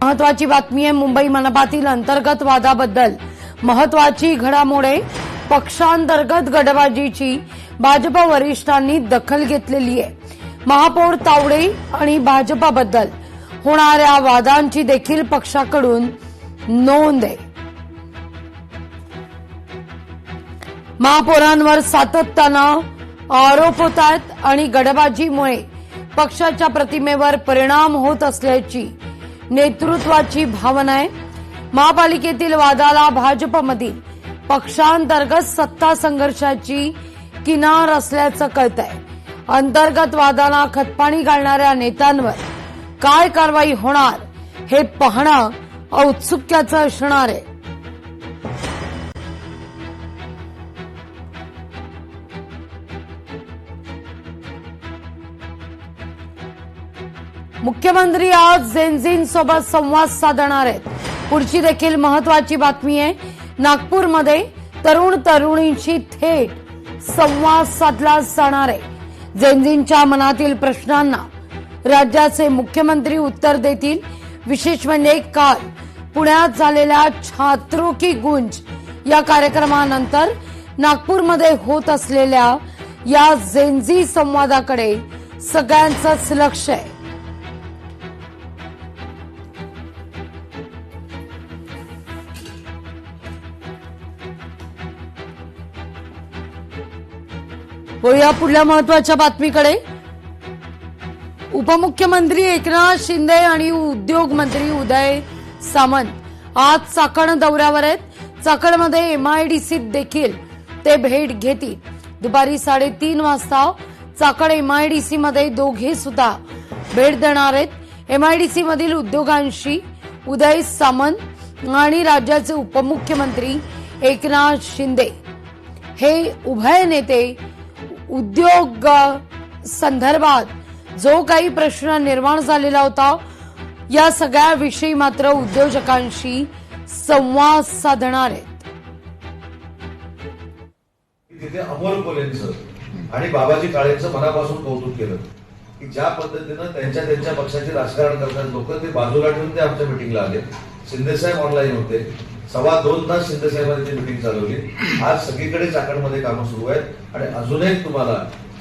महत्वाची बातमी आहे मुंबई मनपातील अंतर्गत वादाबद्दल। महत्वाची घडामोड आहे, पक्षांतर्गत गटबाजीची भाजप वरिष्ठांनी दखल घेतलेली आहे। महापौर तावडे आणि भाजपबद्दल होणाऱ्या वादांची देखील पक्षाकडून नोंद आहे। महापौरांवर सातत्यानं आरोप होत आहेत आणि गटबाजीमुळे पक्षाच्या प्रतिमेवर परिणाम होत असल्याची नेतृत्वाची भावना आहे। महापालिकेतील वादाला भाजपमधील पक्षांतर्गत सत्ता संघर्षाची किनार असल्याचं कळतंय। अंतर्गत वादाला खतपाणी घालणाऱ्या नेत्यांवर काय कारवाई होणार हे पाहणं औत्सुक्याचं असणार आहे। मुख्यमंत्री आज जेनझींसोबत संवाद साधणार आहेत। पुढची देखील महत्वाची बातमी आहे, नागपूरमध्ये तरुण तरुणींशी थेट संवाद साधला जाणार आहे। जेनझींच्या मनातील प्रश्नांना राज्याचे मुख्यमंत्री उत्तर देतील। विशेष म्हणजे काल पुण्यात झालेल्या छात्रों की गूंज या कार्यक्रमानंतर नागपूरमध्ये होत असलेल्या या जेनझी संवादाकडे सगळ्यांचंच लक्ष आहे। या पुढल्या महत्वाच्या बातमीकडे, उपमुख्यमंत्री एकनाथ शिंदे आणि उद्योग मंत्री उदय सामंत आज चाकण दौऱ्यावर आहेत। चाकणमध्ये एमआयडीसीत देखील ते भेट घेतील। दुपारी 3:30 वाजता चाकण एमआयडीसी मध्ये दोघे सुद्धा भेट देणार आहेत। एमआयडीसी मधील उद्योगांशी उदय सामंत आणि राज्याचे उपमुख्यमंत्री एकनाथ शिंदे हे उभय नेते उद्योग संदर्भात जो काही प्रश्न निर्माण झालेला होता या सगळ्या विषयी मात्र उद्योजकांशी संवाद साधणार आहेत। तिथे अमोल कोल्हेंचं आणि बाबाजी काळेंचं मनापासून कौतुक केलं की ज्या पद्धतीनं त्यांच्या पक्षाचे राजकारण करतात लोक, ते बाजूला ठेवून ते आमच्या मिटिंगला आले। शिंदेसाहेब ऑनलाईन होते, 2.25 तास शिंदेसाहेबांनी ती मिटिंग चालवली। आज सगळीकडे चाकणमध्ये कामं सुरू आहेत आणि अजून एक तुम्हाला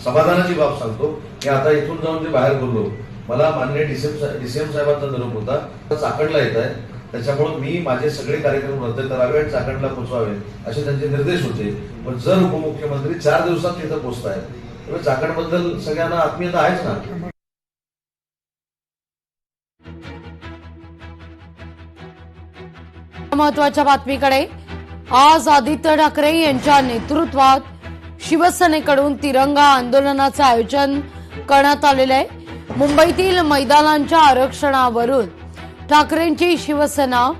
समाधानाची बाब सांगतो की आता इथून जाऊन जे बाहेर बोललो, मला माननीय डीसीएम साहेबांचा निरोप होता, चाकणला येत आहे, त्याच्यामुळे मी माझे सगळे कार्यक्रम रद्द करावे आणि चाकणला पोहोचवावे असे त्यांचे निर्देश होते। पण जर उपमुख्यमंत्री 4 दिवसात तिथं पोहोचतायत तर चाकणबद्दल सगळ्यांना आत्मीयता आहेच ना। महत्वाच्या बातमीकडे, आज आदित्य ठाकरे यांच्या नेतृत्वात शिवसेनेकडून तिरंगा आंदोलनाचे आयोजन करण्यात आलेले आहे। मुंबईतील मैदानांच्या आरक्षणावरून ठाकरेंची शिवसेना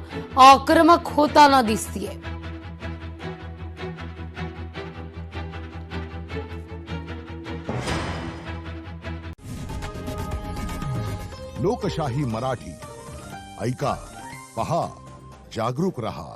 आक्रमक होताना दिसतीये। लोकशाही मराठी ऐका, पहा, जागरूक रहा।